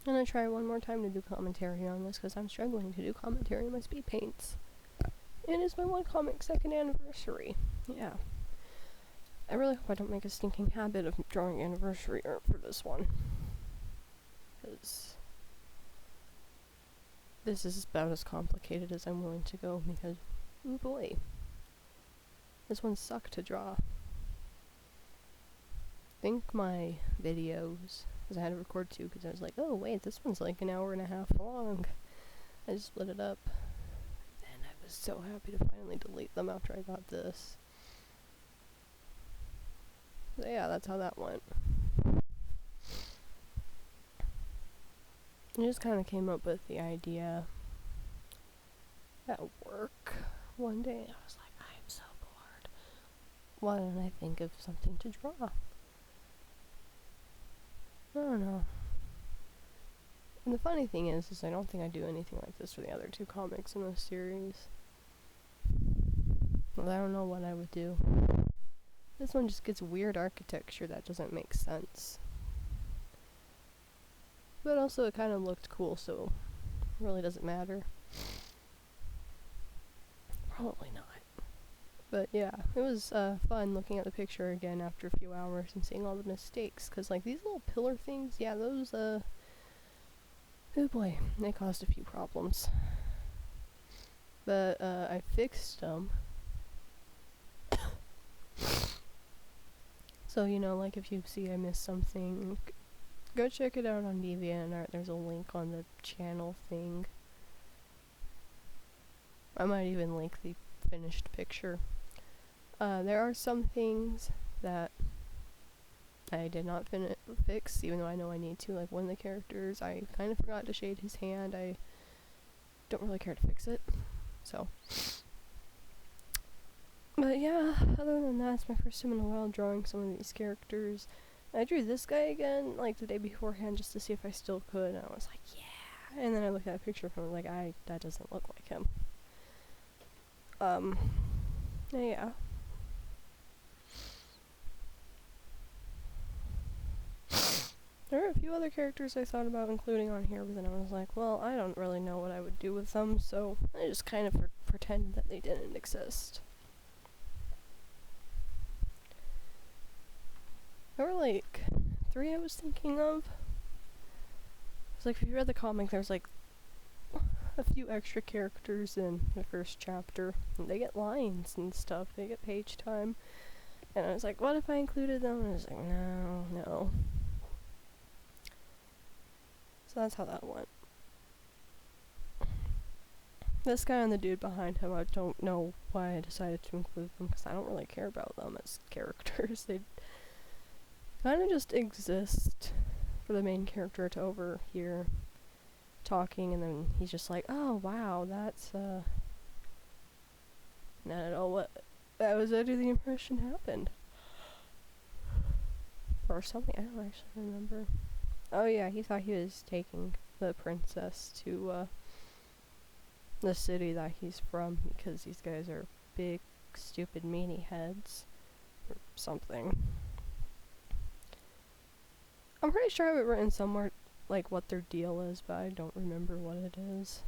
I'm gonna try one more time to do commentary on this because I'm struggling to do commentary on my speed paints. It is my one comic second anniversary. Yeah. I really hope I don't make a stinking habit of drawing anniversary art for this one. Because this is about as complicated as I'm willing to go because, oh boy, this one sucked to draw. I think my videos, because I had to record two because I was like, oh wait, this one's like an hour and a half long. I just split it up. And I was so happy to finally delete them after I got this. So yeah, that's how that went. I just kind of came up with the idea at work one day. I was like, I'm so bored. Why don't I think of something to draw? I don't know. And the funny thing is I don't think I do anything like this for the other two comics in this series. Well, I don't know what I would do. This one just gets weird architecture that doesn't make sense. But also it kind of looked cool, so it really doesn't matter. Probably not. But yeah, it was fun looking at the picture again after a few hours and seeing all the mistakes. Because, like, these little pillar things, yeah, those, oh boy, they caused a few problems. But, I fixed them. So, you know, like, if you see I missed something, go check it out on DeviantArt. There's a link on the channel thing. I might even link the finished picture. There are some things that I did not fix, even though I know I need to. Like one of the characters, I kind of forgot to shade his hand. I don't really care to fix it, so. But yeah, other than that, it's my first time in a while drawing some of these characters. I drew this guy again, like the day beforehand, just to see if I still could, and I was like, yeah! And then I looked at a picture of him, like, that doesn't look like him. Yeah. There are a few other characters I thought about including on here, but then I was like, well, I don't really know what I would do with them, so I just kind of pretended that they didn't exist. There were like 3 I was thinking of. It's like, if you read the comic, there's like a few extra characters in the first chapter, and they get lines and stuff, they get page time, and I was like, what if I included them? And I was like, no. So that's how that went. This guy and the dude behind him, I don't know why I decided to include them, because I don't really care about them as characters. They kind of just exist for the main character to overhear talking, and then he's just like, oh wow, that's and I don't know what that was under the impression happened. Or something, I don't actually remember. Oh yeah, he thought he was taking the princess to the city that he's from, because these guys are big, stupid, meanie heads. Or something. I'm pretty sure I have it written somewhere, like, what their deal is, but I don't remember what it is.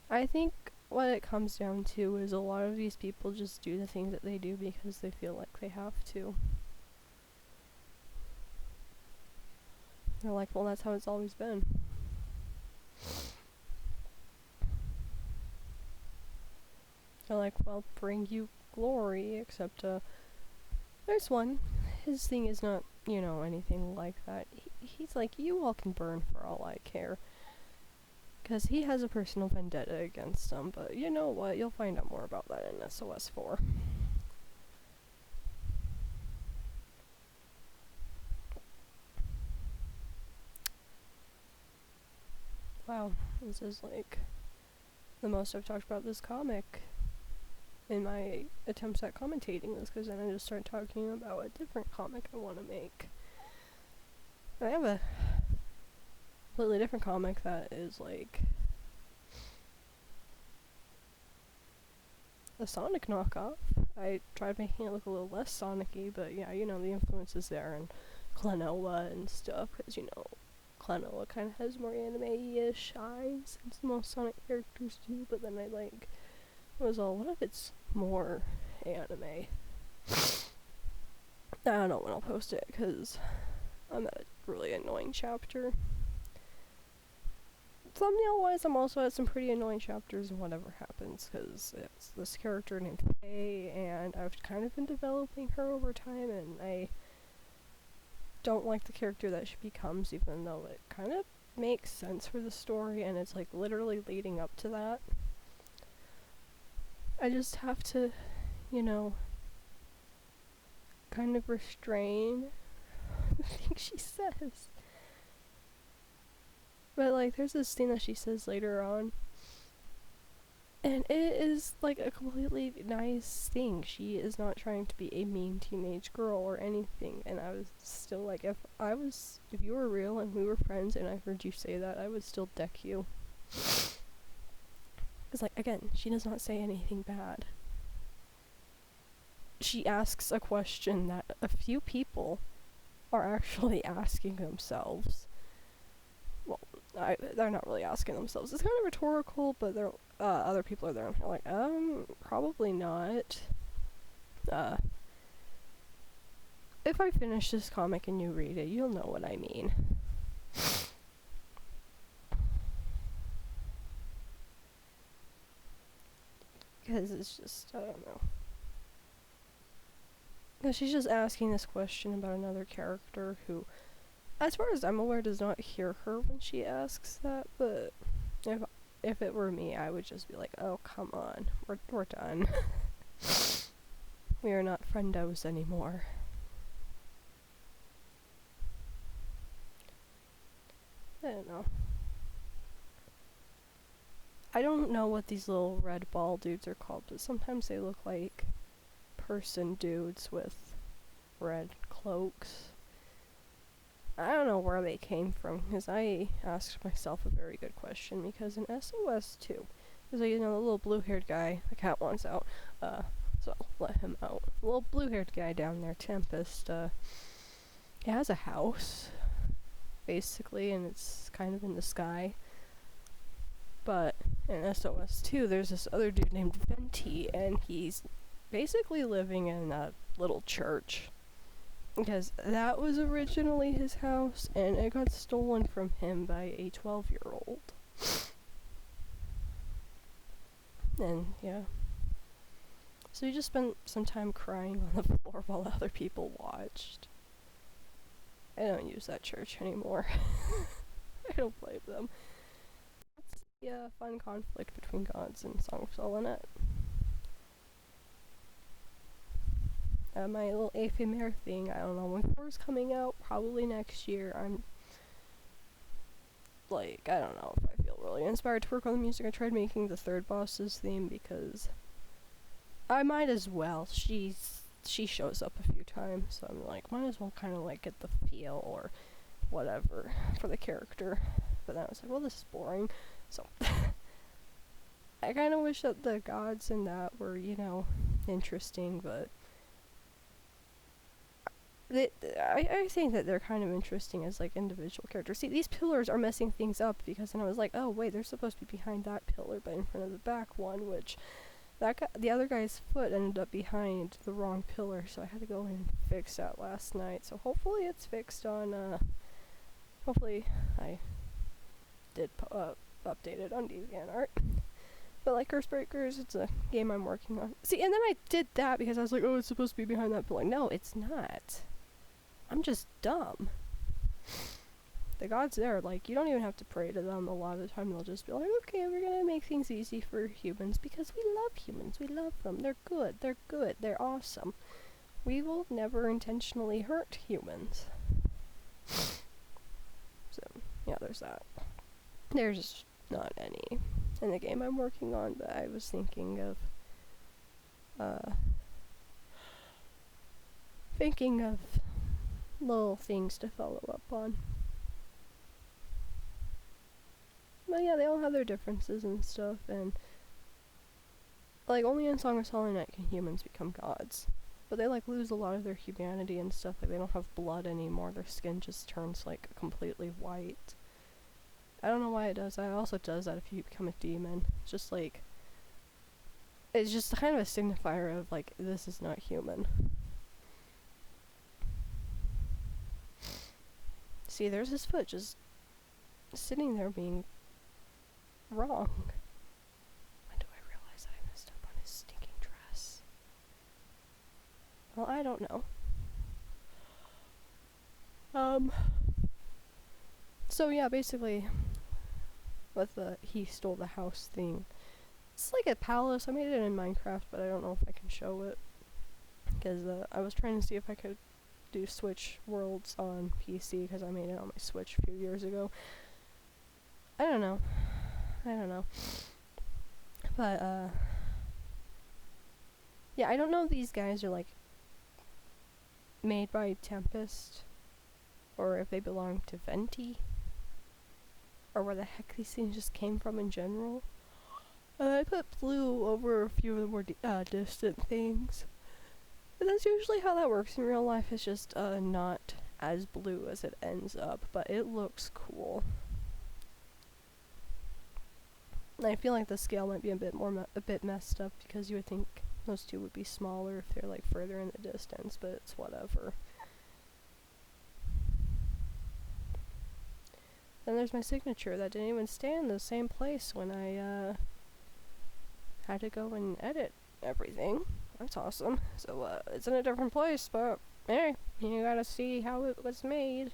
I think what it comes down to is a lot of these people just do the things that they do because they feel like they have to. They're like, well, that's how it's always been. They're like, well, bring you glory, except, there's one. His thing is not, you know, anything like that. He's like, you all can burn for all I care. Because he has a personal vendetta against them, but you know what? You'll find out more about that in SOS 4. Wow, this is like the most I've talked about this comic in my attempts at commentating this, because then I just start talking about a different comic I want to make. I have a completely different comic that is like a Sonic knockoff. I tried making it look a little less Sonic-y, but yeah, you know, the influence is there, and Klonoa and stuff, because, you know, Klonoa kind of has more anime-ish eyes, as most Sonic characters do, but then what if it's more anime? I don't know when I'll post it, because I'm at a really annoying chapter. Thumbnail-wise, I'm also at some pretty annoying chapters in whatever happens, because it's this character named Faye, and I've kind of been developing her over time, and I don't like the character that she becomes, even though it kind of makes sense for the story, and it's like literally leading up to that. I just have to, you know, kind of restrain the things she says. But, like, there's this thing that she says later on, and it is, like, a completely nice thing. She is not trying to be a mean teenage girl or anything, and I was still like, if you were real and we were friends and I heard you say that, I would still deck you. Because, like, again, she does not say anything bad. She asks a question that a few people are actually asking themselves. Well, they're not really asking themselves. It's kind of rhetorical, but other people are there and they're like, probably not. If I finish this comic and you read it, you'll know what I mean. Because it's just, I don't know. Because she's just asking this question about another character who, as far as I'm aware, does not hear her when she asks that, but if it were me, I would just be like, oh, come on, we're done. We are not friendos anymore. I don't know. I don't know what these little red ball dudes are called, but sometimes they look like person dudes with red cloaks. I don't know where they came from, because I asked myself a very good question, because in SOS 2, there's like, you know, the little blue-haired guy, the cat wants out, so I'll let him out. The little blue-haired guy down there, Tempest, he has a house, basically, and it's kind of in the sky. But in SOS 2, there's this other dude named Venti, and he's basically living in a little church. Because that was originally his house, and it got stolen from him by a 12-year-old. And, yeah. So he just spent some time crying on the floor while other people watched. I don't use that church anymore. I don't blame them. It's a fun conflict between gods and Song of Solonet. My little ephemer thing, I don't know when 4 is coming out, probably next year. I'm like, I don't know if I feel really inspired to work on the music. I tried making the third boss's theme because I might as well. She shows up a few times, so I'm like, might as well kind of like get the feel or whatever for the character. But then I was like, well, this is boring, so I kind of wish that the gods in that were, you know, interesting, but I think that they're kind of interesting as, like, individual characters. See, these pillars are messing things up, because then I was like, oh, wait, they're supposed to be behind that pillar, but in front of the back one, which the other guy's foot ended up behind the wrong pillar, so I had to go in and fix that last night. So hopefully it's fixed on, hopefully I did update it on DeviantArt. But like Earthbreakers, it's a game I'm working on. See, and then I did that because I was like, oh, it's supposed to be behind that pillar. No, it's not. I'm just dumb. The gods there, like, you don't even have to pray to them. A lot of the time they'll just be like, okay, we're gonna make things easy for humans because we love humans. We love them. They're good. They're good. They're awesome. We will never intentionally hurt humans. So, yeah, there's that. There's not any in the game I'm working on, but I was thinking of little things to follow up on. But yeah, they all have their differences and stuff, and like only in Song of Solid Night can humans become gods. but they like lose a lot of their humanity and stuff. Like they don't have blood anymore. Their skin just turns like completely white. I don't know why it does that. It also does that if you become a demon. It's just like, it's just kind of a signifier of like, this is not human. See, there's his foot just sitting there being wrong. When do I realize that I messed up on his stinking dress? Well, I don't know. So yeah, basically, with the he stole the house thing, it's like a palace. I made it in Minecraft, but I don't know if I can show it. Because I was trying to see if I could do Switch Worlds on PC, because I made it on my Switch a few years ago. I don't know. But, yeah, I don't know if these guys are, like, made by Tempest, or if they belong to Venti, or where the heck these things just came from in general. I put blue over a few of the more distant things. But that's usually how that works in real life. It's just not as blue as it ends up, but it looks cool. And I feel like the scale might be a bit messed up, because you would think those two would be smaller if they're like further in the distance, but it's whatever. Then there's my signature that didn't even stay in the same place when I had to go and edit everything. That's awesome. So it's in a different place, but hey, you gotta see how it was made.